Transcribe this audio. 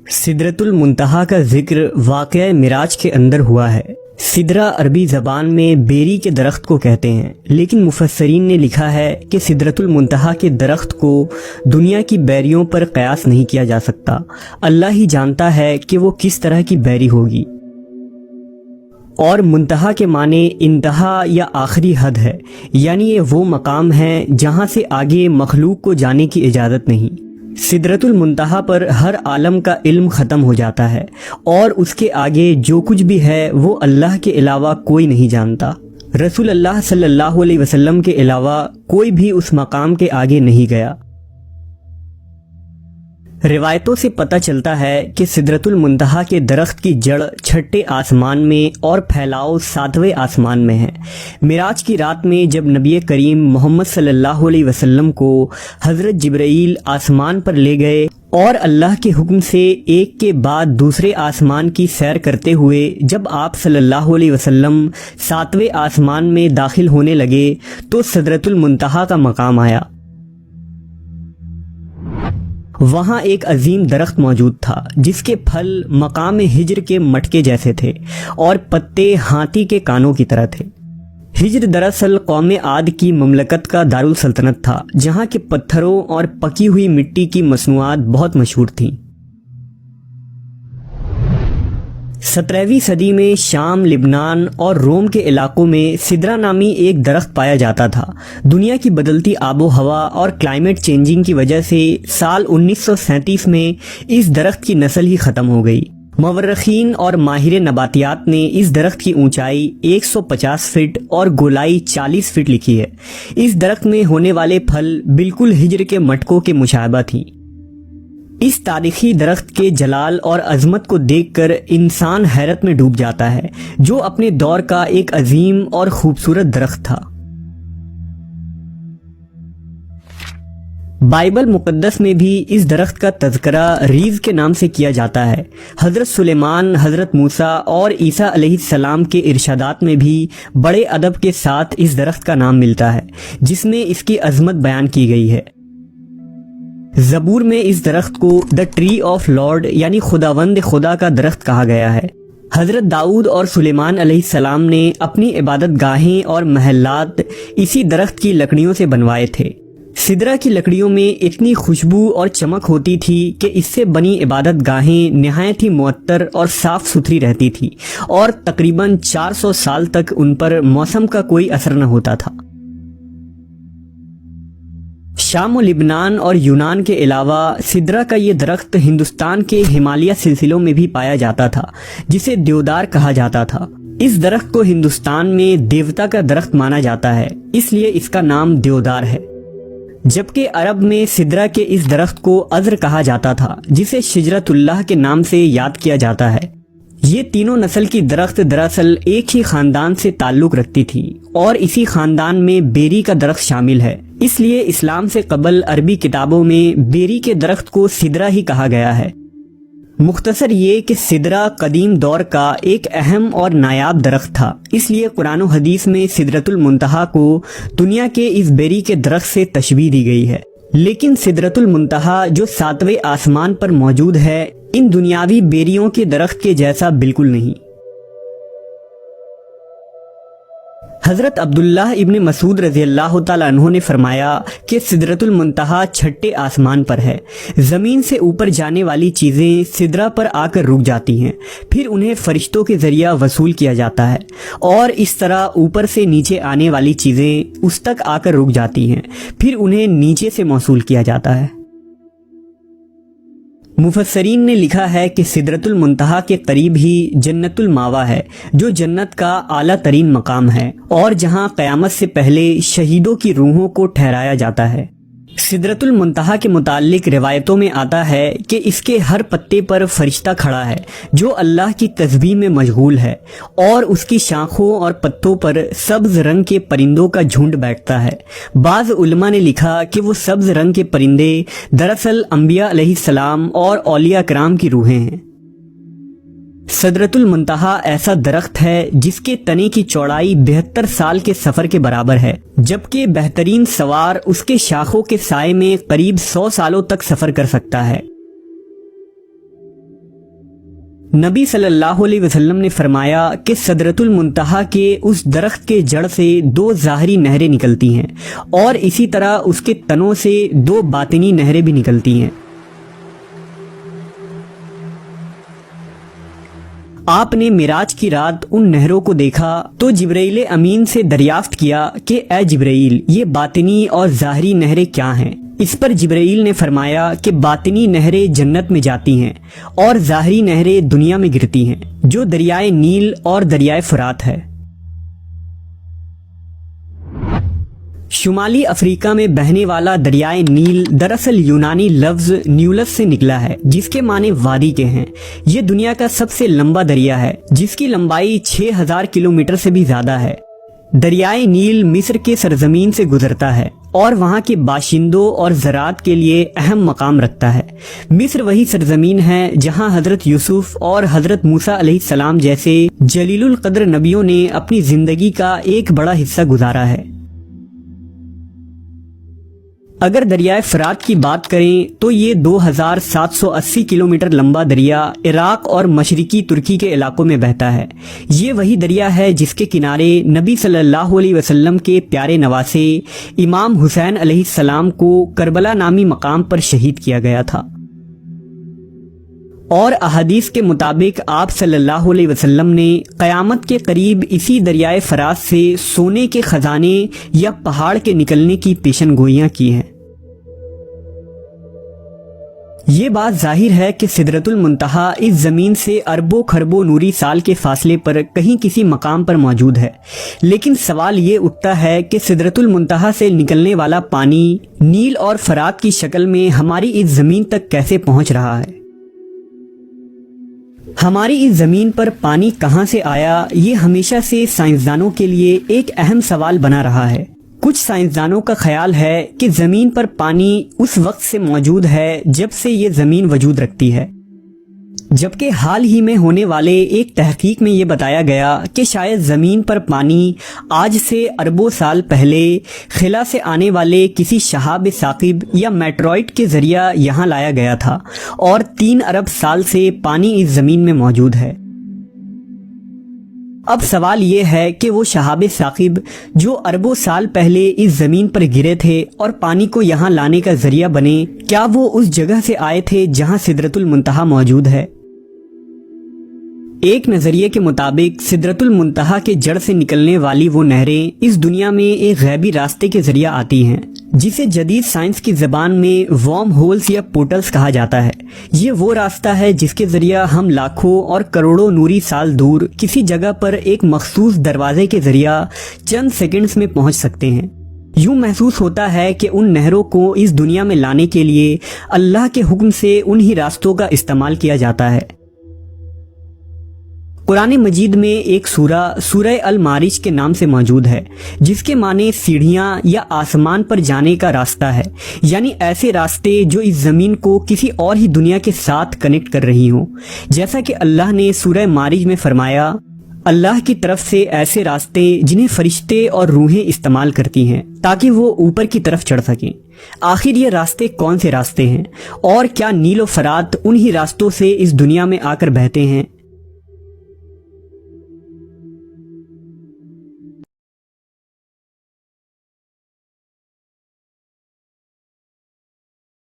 سدرۃ المنتہا کا ذکر واقعہ معراج کے اندر ہوا ہے۔ سدرہ عربی زبان میں بیری کے درخت کو کہتے ہیں، لیکن مفسرین نے لکھا ہے کہ سدرۃ المنتہا کے درخت کو دنیا کی بیریوں پر قیاس نہیں کیا جا سکتا۔ اللہ ہی جانتا ہے کہ وہ کس طرح کی بیری ہوگی۔ اور منتہا کے معنی انتہا یا آخری حد ہے، یعنی یہ وہ مقام ہے جہاں سے آگے مخلوق کو جانے کی اجازت نہیں۔ سدرۃ المنتہا پر ہر عالم کا علم ختم ہو جاتا ہے، اور اس کے آگے جو کچھ بھی ہے وہ اللہ کے علاوہ کوئی نہیں جانتا۔ رسول اللہ صلی اللہ علیہ وسلم کے علاوہ کوئی بھی اس مقام کے آگے نہیں گیا۔ روایتوں سے پتہ چلتا ہے کہ سدرۃ المنتہا کے درخت کی جڑ چھٹے آسمان میں اور پھیلاؤ 7ویں آسمان میں ہے۔ معراج کی رات میں جب نبی کریم محمد صلی اللہ علیہ وسلم کو حضرت جبرائیل آسمان پر لے گئے اور اللہ کے حکم سے ایک کے بعد دوسرے آسمان کی سیر کرتے ہوئے جب آپ صلی اللہ علیہ وسلم 7ویں آسمان میں داخل ہونے لگے تو سدرۃ المنتہا کا مقام آیا۔ وہاں ایک عظیم درخت موجود تھا جس کے پھل مقام ہجر کے مٹکے جیسے تھے اور پتے ہاتھی کے کانوں کی طرح تھے۔ ہجر دراصل قوم عاد کی مملکت کا دارالسلطنت تھا، جہاں کے پتھروں اور پکی ہوئی مٹی کی مصنوعات بہت مشہور تھیں۔ 17ویں صدی میں شام، لبنان اور روم کے علاقوں میں سدرہ نامی ایک درخت پایا جاتا تھا۔ دنیا کی بدلتی آب و ہوا اور کلائمیٹ چینجنگ کی وجہ سے سال 1937 میں اس درخت کی نسل ہی ختم ہو گئی۔ مورخین اور ماہر نباتیات نے اس درخت کی اونچائی 150 فٹ اور گولائی 40 فٹ لکھی ہے۔ اس درخت میں ہونے والے پھل بالکل ہجر کے مٹکوں کے مشابہ تھیں۔ اس تاریخی درخت کے جلال اور عظمت کو دیکھ کر انسان حیرت میں ڈوب جاتا ہے، جو اپنے دور کا ایک عظیم اور خوبصورت درخت تھا۔ بائبل مقدس میں بھی اس درخت کا تذکرہ ریز کے نام سے کیا جاتا ہے۔ حضرت سلیمان، حضرت موسیٰ اور عیسیٰ علیہ السلام کے ارشادات میں بھی بڑے ادب کے ساتھ اس درخت کا نام ملتا ہے، جس میں اس کی عظمت بیان کی گئی ہے۔ زبور میں اس درخت کو دا ٹری آف لارڈ یعنی خداوند خدا کا درخت کہا گیا ہے۔ حضرت داؤد اور سلیمان علیہ السلام نے اپنی عبادت گاہیں اور محلات اسی درخت کی لکڑیوں سے بنوائے تھے۔ سدرہ کی لکڑیوں میں اتنی خوشبو اور چمک ہوتی تھی کہ اس سے بنی عبادت گاہیں نہایت ہی معطر اور صاف ستھری رہتی تھی، اور تقریباً 400 سال تک ان پر موسم کا کوئی اثر نہ ہوتا تھا۔ شام و لبنان اور یونان کے علاوہ سدرہ کا یہ درخت ہندوستان کے ہمالیہ سلسلوں میں بھی پایا جاتا تھا، جسے دیودار کہا جاتا تھا۔ اس درخت کو ہندوستان میں دیوتا کا درخت مانا جاتا ہے، اس لیے اس کا نام دیودار ہے۔ جبکہ عرب میں سدرہ کے اس درخت کو عذر کہا جاتا تھا، جسے شجرۃ اللہ کے نام سے یاد کیا جاتا ہے۔ یہ تینوں نسل کی درخت دراصل ایک ہی خاندان سے تعلق رکھتی تھی، اور اسی خاندان میں بیری کا درخت شامل ہے۔ اس لیے اسلام سے قبل عربی کتابوں میں بیری کے درخت کو سدرہ ہی کہا گیا ہے۔ مختصر یہ کہ سدرہ قدیم دور کا ایک اہم اور نایاب درخت تھا، اس لیے قرآن و حدیث میں سدرۃ المنتہا کو دنیا کے اس بیری کے درخت سے تشبیہ دی گئی ہے۔ لیکن سدرۃ المنتہا جو 7ویں آسمان پر موجود ہے، ان دنیاوی بیریوں کے درخت کے جیسا بالکل نہیں۔ حضرت عبداللہ ابن مسعود رضی اللہ تعالیٰ عنہ نے فرمایا کہ سدرۃ المنتہا چھٹے آسمان پر ہے۔ زمین سے اوپر جانے والی چیزیں سدرہ پر آ کر رک جاتی ہیں، پھر انہیں فرشتوں کے ذریعہ وصول کیا جاتا ہے، اور اس طرح اوپر سے نیچے آنے والی چیزیں اس تک آ کر رک جاتی ہیں، پھر انہیں نیچے سے موصول کیا جاتا ہے۔ مفسرین نے لکھا ہے کہ سدرۃ المنتہا کے قریب ہی جنت الماوا ہے، جو جنت کا اعلیٰ ترین مقام ہے، اور جہاں قیامت سے پہلے شہیدوں کی روحوں کو ٹھہرایا جاتا ہے۔ سدرۃ المنتہا کے متعلق روایتوں میں آتا ہے کہ اس کے ہر پتے پر فرشتہ کھڑا ہے جو اللہ کی تسبیح میں مشغول ہے، اور اس کی شاخوں اور پتوں پر سبز رنگ کے پرندوں کا جھنڈ بیٹھتا ہے۔ بعض علماء نے لکھا کہ وہ سبز رنگ کے پرندے دراصل انبیاء علیہ السلام اور اولیاء کرام کی روحیں ہیں۔ سدرۃ المنتہا ایسا درخت ہے جس کے تنے کی چوڑائی 72 سال کے سفر کے برابر ہے، جبکہ بہترین سوار اس کے شاخوں کے سائے میں قریب 100 سالوں تک سفر کر سکتا ہے۔ نبی صلی اللہ علیہ وسلم نے فرمایا کہ سدرۃ المنتہا کے اس درخت کے جڑ سے 2 ظاہری نہریں نکلتی ہیں اور اسی طرح اس کے تنوں سے 2 باطنی نہریں بھی نکلتی ہیں۔ آپ نے معراج کی رات ان نہروں کو دیکھا تو جبرائیل امین سے دریافت کیا کہ اے جبرائیل، یہ باطنی اور ظاہری نہریں کیا ہیں؟ اس پر جبرائیل نے فرمایا کہ باطنی نہریں جنت میں جاتی ہیں اور ظاہری نہریں دنیا میں گرتی ہیں، جو دریائے نیل اور دریائے فرات ہے۔ شمالی افریقہ میں بہنے والا دریائے نیل دراصل یونانی لفظ نیولس سے نکلا ہے، جس کے معنی وادی کے ہیں۔ یہ دنیا کا سب سے لمبا دریا ہے، جس کی لمبائی 6000 کلومیٹر سے بھی زیادہ ہے۔ دریائے نیل مصر کے سرزمین سے گزرتا ہے اور وہاں کے باشندوں اور زراعت کے لیے اہم مقام رکھتا ہے۔ مصر وہی سرزمین ہے جہاں حضرت یوسف اور حضرت موسیٰ علیہ السلام جیسے جلیل القدر نبیوں نے اپنی زندگی کا ایک بڑا حصہ گزارا ہے۔ اگر دریائے فرات کی بات کریں تو یہ 2780 کلومیٹر لمبا دریا عراق اور مشرقی ترکی کے علاقوں میں بہتا ہے۔ یہ وہی دریا ہے جس کے کنارے نبی صلی اللہ علیہ وسلم کے پیارے نواسے امام حسین علیہ السلام کو کربلا نامی مقام پر شہید کیا گیا تھا، اور احادیث کے مطابق آپ صلی اللہ علیہ وسلم نے قیامت کے قریب اسی دریائے فرات سے سونے کے خزانے یا پہاڑ کے نکلنے کی پیشن گوئیاں کی ہیں۔ یہ بات ظاہر ہے کہ سدرۃ المنتہا اس زمین سے اربوں خربوں نوری سال کے فاصلے پر کہیں کسی مقام پر موجود ہے، لیکن سوال یہ اٹھتا ہے کہ سدرۃ المنتہا سے نکلنے والا پانی نیل اور فرات کی شکل میں ہماری اس زمین تک کیسے پہنچ رہا ہے؟ ہماری اس زمین پر پانی کہاں سے آیا، یہ ہمیشہ سے سائنسدانوں کے لیے ایک اہم سوال بنا رہا ہے۔ کچھ سائنسدانوں کا خیال ہے کہ زمین پر پانی اس وقت سے موجود ہے جب سے یہ زمین وجود رکھتی ہے، جبکہ حال ہی میں ہونے والے ایک تحقیق میں یہ بتایا گیا کہ شاید زمین پر پانی آج سے اربوں سال پہلے خلا سے آنے والے کسی شہاب ثاقب یا میٹرائٹ کے ذریعہ یہاں لایا گیا تھا، اور 3 ارب سال سے پانی اس زمین میں موجود ہے۔ اب سوال یہ ہے کہ وہ شہاب ثاقب جو اربوں سال پہلے اس زمین پر گرے تھے اور پانی کو یہاں لانے کا ذریعہ بنے، کیا وہ اس جگہ سے آئے تھے جہاں سدرۃ المنتہا موجود ہے؟ ایک نظریے کے مطابق سدرۃ المنتہا کے جڑ سے نکلنے والی وہ نہریں اس دنیا میں ایک غیبی راستے کے ذریعہ آتی ہیں، جسے جدید سائنس کی زبان میں ورم ہولز یا پورٹلز کہا جاتا ہے۔ یہ وہ راستہ ہے جس کے ذریعہ ہم لاکھوں اور کروڑوں نوری سال دور کسی جگہ پر ایک مخصوص دروازے کے ذریعہ چند سیکنڈز میں پہنچ سکتے ہیں۔ یوں محسوس ہوتا ہے کہ ان نہروں کو اس دنیا میں لانے کے لیے اللہ کے حکم سے انہی راستوں کا استعمال کیا جاتا ہے۔ قرآن مجید میں ایک سورہ المعارج کے نام سے موجود ہے، جس کے معنی سیڑھیاں یا آسمان پر جانے کا راستہ ہے، یعنی ایسے راستے جو اس زمین کو کسی اور ہی دنیا کے ساتھ کنیکٹ کر رہی ہوں۔ جیسا کہ اللہ نے سورہ معارج میں فرمایا، اللہ کی طرف سے ایسے راستے جنہیں فرشتے اور روحیں استعمال کرتی ہیں تاکہ وہ اوپر کی طرف چڑھ سکیں۔ آخر یہ راستے کون سے راستے ہیں، اور کیا نیل و فرات انہی راستوں سے اس دنیا میں آ کر بہتے ہیں؟